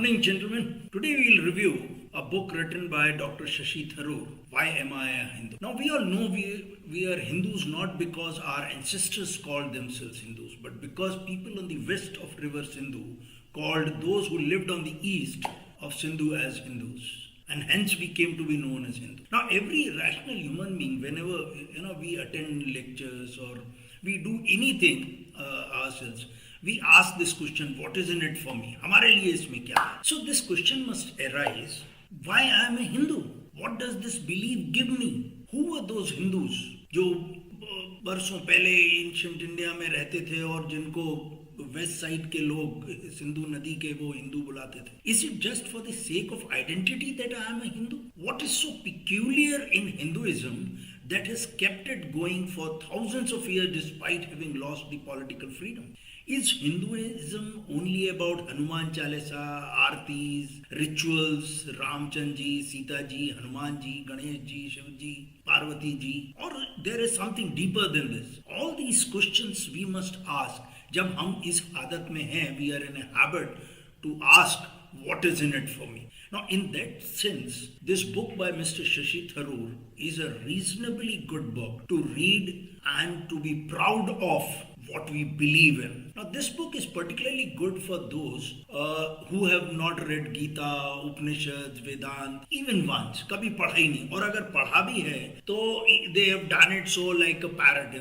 Morning, gentlemen. Today we'll review a book written by Dr. Shashi Tharoor, Why Am I a Hindu? Now, we all know we are Hindus not because our ancestors called themselves Hindus, but because people on the west of River Sindhu called those who lived on the east of Sindhu as Hindus. And hence we came to be known as Hindu. Now, every rational human being, whenever we attend lectures or we do anything ourselves, we ask this question, what is in it for me? हमारे लिए इसमें क्या है? So this question must arise, why I am a Hindu? What does this belief give me? Who were those Hindus जो बरसों पहले ancient India में रहते थे और जिनको वेस्ट साइड के लोग सिंधु नदी के वो हिंदू बुलाते थे? Is it just for the sake of identity that I am a Hindu? What is so peculiar in Hinduism that has kept it going for thousands of years despite having lost the political freedom? Is Hinduism only about Hanuman Chalisa, Aartis, rituals, Ramchandra ji, Sita ji, Hanuman ji, Ganesh ji, Shiv ji, Parvati ji? Or there is something deeper than this? All these questions we must ask. जब हम इस आदत में हैं, we are in a habit to ask what is in it for me. Now, in that sense, this book by Mr. Shashi Tharoor is a reasonably good book to read and to be proud of what we believe in. Now, this book is particularly good for those who have not read Gita, Upanishads, Vedant, even once. कभी पढ़ा ही नहीं, और अगर पढ़ा भी है, तो they have done it so like a parrot,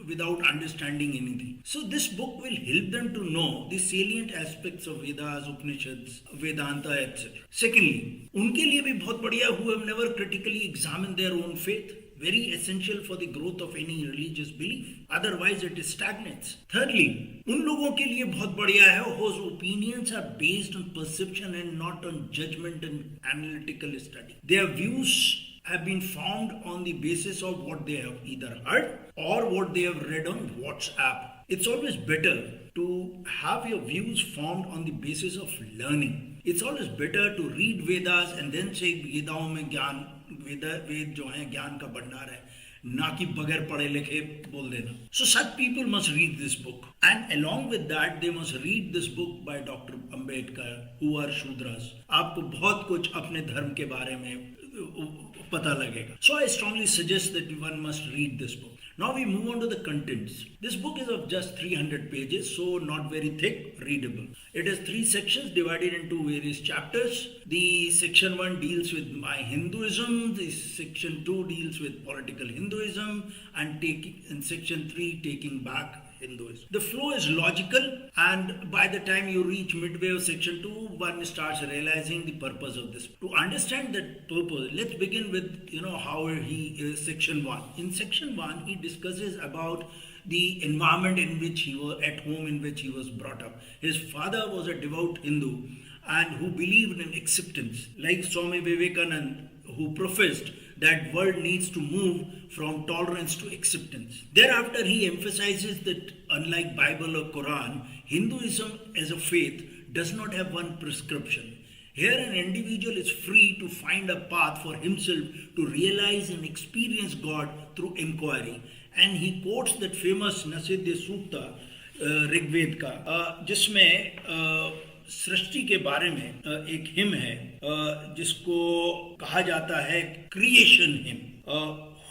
without understanding anything. So this book will help them to know the salient aspects of Vedas, Upanishads, Vedanta, etc. Secondly, उनके लिए भी बहुत बढ़िया who have never critically examined their own faith. Very essential for the growth of any religious belief. Otherwise, it stagnates. Thirdly, उन लोगों के लिए बहुत बढ़िया है whose opinions are based on perception and not on judgment and analytical study. Their views have been formed on the basis of what they have either heard or what they have read on WhatsApp. It's always better to have your views formed on the basis of learning. It's always better to read Vedas and then say वेदाओं में ज्ञान वेद जो है ज्ञान का भंडार है, ना कि बगैर पढ़े लिखे बोल देना. So such people must read this book, and along with that they must read this book by Dr. Ambedkar, who are Shudras. आपको बहुत कुछ अपने धर्म के बारे में पता लगेगा. So I strongly suggest that one must read this book. Now we move on to the contents. This book is of just 300 pages, so not very thick, readable. It has 3 sections divided into various chapters. The section 1 deals with my Hinduism, the section 2 deals with political Hinduism, and section 3 taking back Hinduism. The flow is logical, and by the time you reach midway of section 2, one starts realizing the purpose of this. To understand that purpose, let's begin with how he section 1. In section 1, he discusses about the environment in which he was at home, in which he was brought up. His father was a devout Hindu and who believed in acceptance, like Swami Vivekananda, who professed that world needs to move from tolerance to acceptance. Thereafter, he emphasizes that unlike Bible or Quran, Hinduism as a faith does not have one prescription. Here an individual is free to find a path for himself to realize and experience God through inquiry. And he quotes that famous Nasidya Sukta, Rigveda का, जिसमें सृष्टि के बारे में एक him है जिसको कहा जाता है creation him.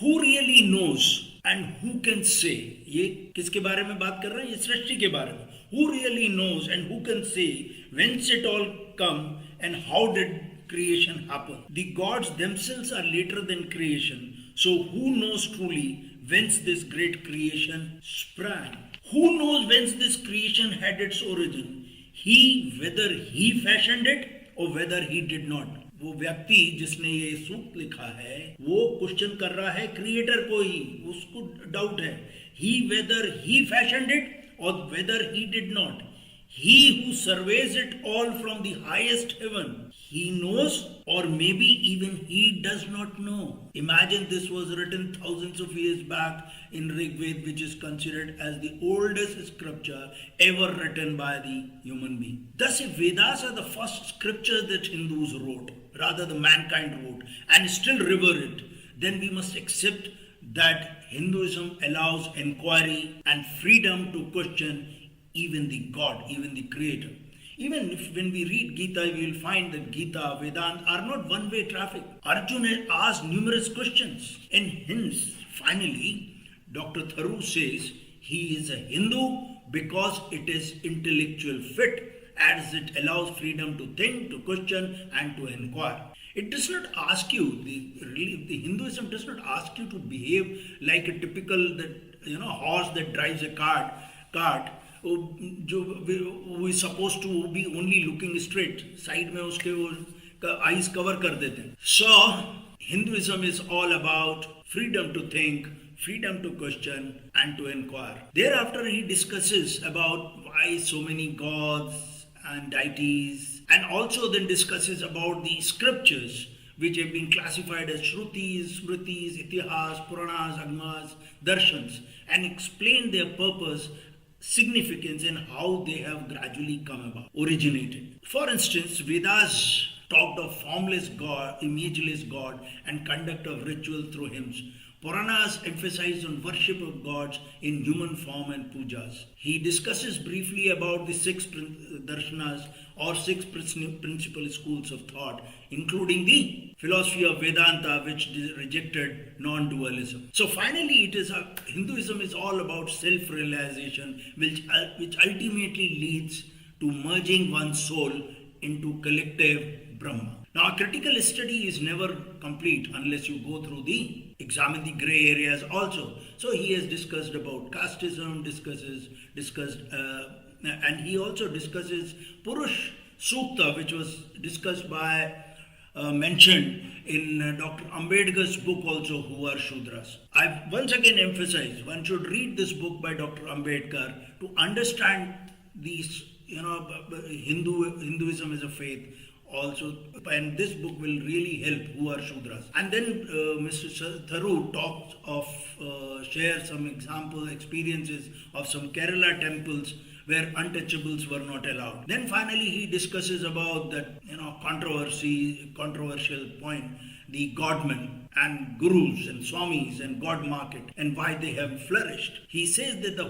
Who really knows and who can say, ये किसके बारे में बात कर रहे हैं? ये सृष्टि के बारे में. Who really knows and who can say whence it all come and how did creation happen? The gods themselves are later than creation. So who knows truly whence this great creation sprang? Who knows whence this creation had its origin? He, whether he fashioned it or whether he did not. वो व्यक्ति जिसने ये सूक्त लिखा है वो question कर रहा है क्रिएटर को ही, उसको डाउट है. He, whether he fashioned it or whether he did not. He who surveys it all from the highest heaven, he knows, or maybe even he does not know. Imagine this was written thousands of years back in Rig Veda, which is considered as the oldest scripture ever written by the human being. Thus, if Vedas are the first scripture that Hindus wrote, rather the mankind wrote, and still revere it, then we must accept that Hinduism allows inquiry and freedom to question even the God, even the Creator. Even if when we read Gita, we will find that Gita, Vedanta are not one-way traffic. Arjuna asked numerous questions, and hence, finally, Dr. Tharoor says he is a Hindu because it is intellectual fit, as it allows freedom to think, to question, and to inquire. It does not ask you, the Hinduism does not ask you to behave like a typical horse that drives a cart who is supposed to be only looking straight. Side में उसके वो eyes cover कर देते हैं. So Hinduism is all about freedom to think, freedom to question, and to inquire. Thereafter, he discusses about why so many gods and deities, and also then discusses about the scriptures which have been classified as Shrutis, Smritis, Itihas, Puranas, Agmas, Darshans, and explain their purpose, significance, and how they have gradually come about, originated. For instance, Vedas talked of formless God, imageless God, and conduct of ritual through hymns. Puranas emphasized on worship of gods in human form and pujas. He discusses briefly about the six darshanas or six principal schools of thought, including the philosophy of Vedanta, which rejected non-dualism. So finally, Hinduism is all about self-realization, which ultimately leads to merging one's soul into collective Brahma. Now, a critical study is never complete unless you go through examine the gray areas also. So he has discussed about casteism, and he also discusses Purush Sukta, which was discussed mentioned in Dr. Ambedkar's book also, Who Are Shudras. I once again emphasize, one should read this book by Dr. Ambedkar to understand these, Hinduism as a faith also, and this book will really help Who Are Shudras. And then Mr. Tharoor talks of, share some experiences of some Kerala temples where untouchables were not allowed. Then finally he discusses about that, controversial point, the godmen and gurus and swamis and god market and why they have flourished. He says that the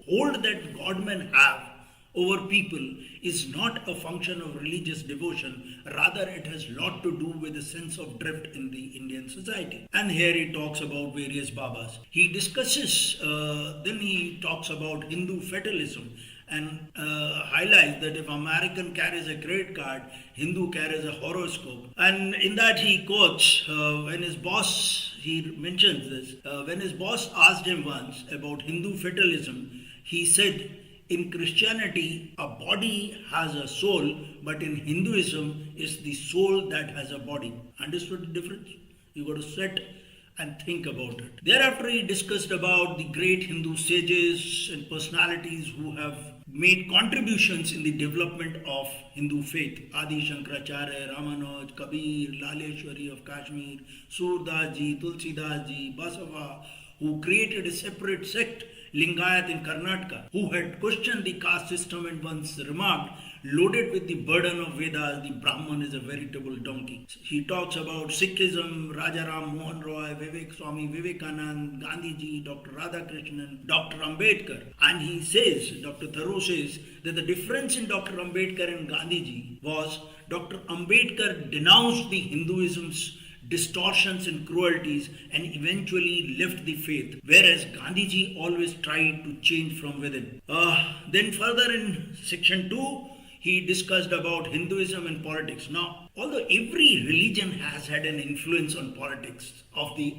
hold that godmen have over people is not a function of religious devotion, rather it has lot to do with a sense of drift in the Indian society. And here he talks about various Babas. He discusses, then he talks about Hindu fatalism and highlights that if American carries a credit card, Hindu carries a horoscope. And in that he quotes, when his boss, he mentions this, when his boss asked him once about Hindu fatalism, he said, in Christianity, a body has a soul, but in Hinduism, it's the soul that has a body. Understood the difference? You got to sit and think about it. Thereafter, he discussed about the great Hindu sages and personalities who have made contributions in the development of Hindu faith. Adi Shankaracharya, Ramanuj, Kabir, Laleshwari of Kashmir, Surdas Ji, Tulsidas Ji, Basava, who created a separate sect, Lingayat in Karnataka, who had questioned the caste system and once remarked, loaded with the burden of Vedas, the Brahman is a veritable donkey. He talks about Sikhism, Rajaram Mohan Roy, Vivek Swami Vivekanand, Gandhiji, Dr. Radhakrishnan, Dr. Ambedkar. And he says, Dr. Tharoor says, that the difference in Dr. Ambedkar and Gandhiji was Dr. Ambedkar denounced the Hinduism's distortions and cruelties and eventually left the faith, whereas Gandhiji always tried to change from within. Then further in section 2, he discussed about Hinduism and politics. Now, although every religion has had an influence on politics of the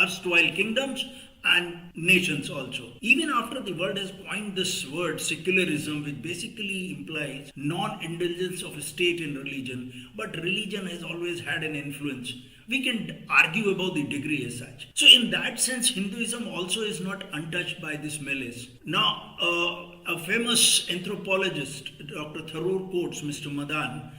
erstwhile kingdoms and nations also. Even after the world has coined this word secularism, which basically implies non-indulgence of a state in religion, but religion has always had an influence. We can argue about the degree as such. So in that sense, Hinduism also is not untouched by this malaise. Now, a famous anthropologist, Dr. Tharoor, quotes Mr. Madan,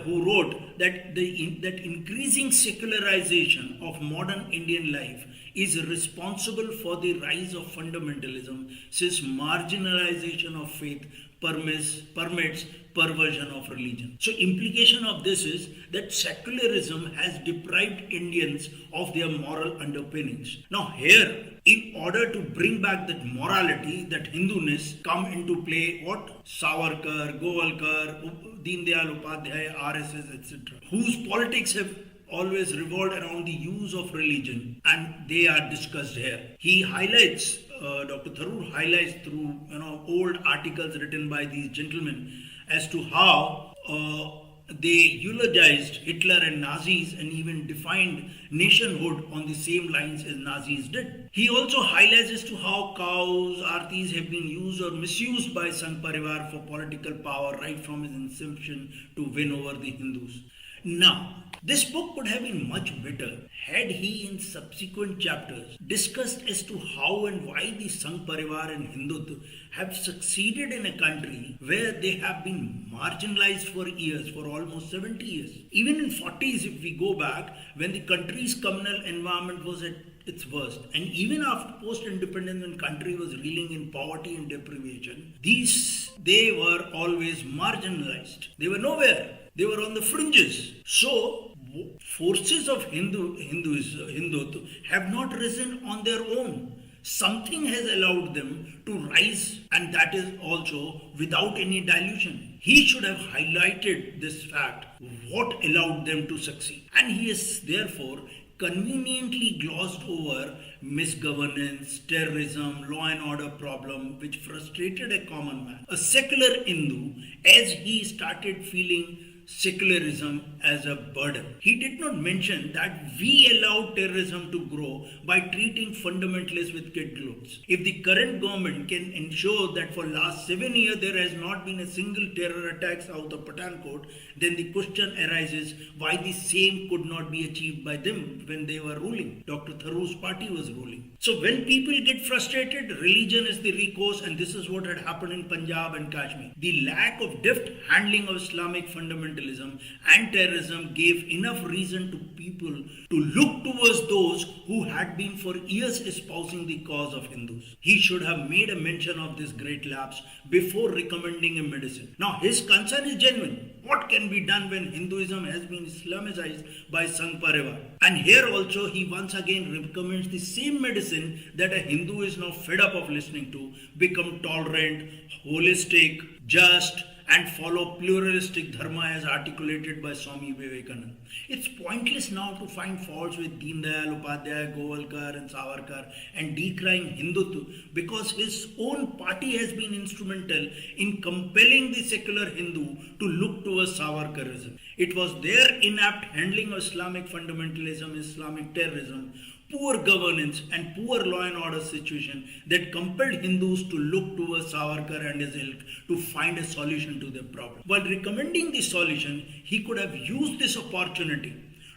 who wrote that that increasing secularization of modern Indian life is responsible for the rise of fundamentalism, since marginalization of faith permits perversion of religion. So implication of this is that secularism has deprived Indians of their moral underpinnings. Now here, in order to bring back that morality, that Hinduness, come into play what? Savarkar, Govalkar, Deen Dayal Upadhyaya, RSS, etc., whose politics have always revolved around the use of religion, and they are discussed here. He highlights, Dr. Tharoor highlights through old articles written by these gentlemen as to how they eulogized Hitler and Nazis and even defined nationhood on the same lines as Nazis did. He also highlights as to how cows, artis have been used or misused by Sangh Parivar for political power right from its inception to win over the Hindus. Now, this book could have been much better had he in subsequent chapters discussed as to how and why the Sangh Parivar and Hindutva have succeeded in a country where they have been marginalized for years, for almost 70 years. Even in 40s, if we go back, when the country's communal environment was at its worst, and even after post-independence when country was reeling in poverty and deprivation, they were always marginalized. They were nowhere. They were on the fringes. So, forces of Hindutva have not risen on their own. Something has allowed them to rise, and that is also without any dilution. He should have highlighted this fact, what allowed them to succeed. And he has therefore conveniently glossed over misgovernance, terrorism, law and order problem which frustrated a common man. A secular Hindu, as he started feeling secularism as a burden. He did not mention that we allowed terrorism to grow by treating fundamentalists with kid gloves. If the current government can ensure that for last 7 years there has not been a single terror attack south of Pathankot, then the question arises why the same could not be achieved by them when they were ruling. Dr. Tharoor's party was ruling. So when people get frustrated, religion is the recourse, and this is what had happened in Punjab and Kashmir. The lack of deft handling of Islamic fundamentalism and terrorism gave enough reason to people to look towards those who had been for years espousing the cause of Hindus. He should have made a mention of this great lapse before recommending a medicine. Now his concern is genuine. What can be done when Hinduism has been Islamicized by Sangh Parivar? And here also he once again recommends the same medicine that a Hindu is now fed up of listening to: become tolerant, holistic, just, and follow pluralistic dharma as articulated by Swami Vivekananda. It's pointless now to find faults with Deen Dayal Upadhyaya, Govalkar and Savarkar and decrying Hindutva, because his own party has been instrumental in compelling the secular Hindu to look towards Savarkarism. It was their inapt handling of Islamic fundamentalism, Islamic terrorism, poor governance and poor law and order situation that compelled Hindus to look towards Savarkar and his ilk to find a solution to their problem. While recommending the solution, he could have used this opportunity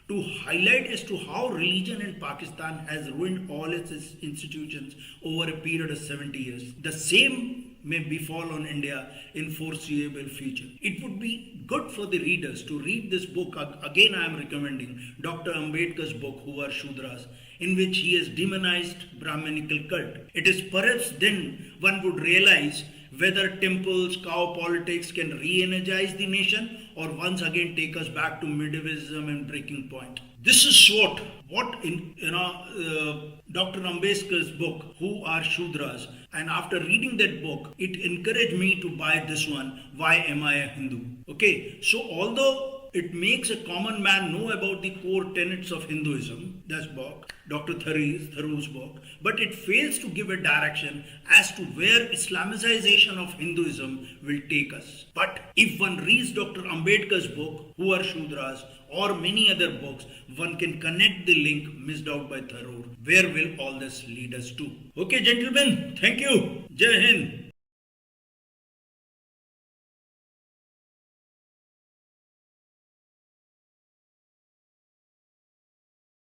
to highlight as to how religion in Pakistan has ruined all its institutions over a period of 70 years. The same may befall on India in foreseeable future. It would be good for the readers to read this book. Again, I am recommending Dr. Ambedkar's book, Who Are Shudras, in which he has demonized Brahminical cult. It is perhaps then one would realize whether temples, cow politics can re-energize the nation or once again take us back to medievalism and breaking point. This is what in Dr. Ambedkar's book, Who Are Shudras, and after reading that book, it encouraged me to buy this one, Why Am I a Hindu? Okay, so although it makes a common man know about the core tenets of Hinduism, that's book, Dr. Tharoor's book, but it fails to give a direction as to where Islamicization of Hinduism will take us. But if one reads Dr. Ambedkar's book, Who Are Shudras, or many other books, one can connect the link missed out by Tharoor. Where will all this lead us to? Okay, gentlemen, thank you. Jai Hind.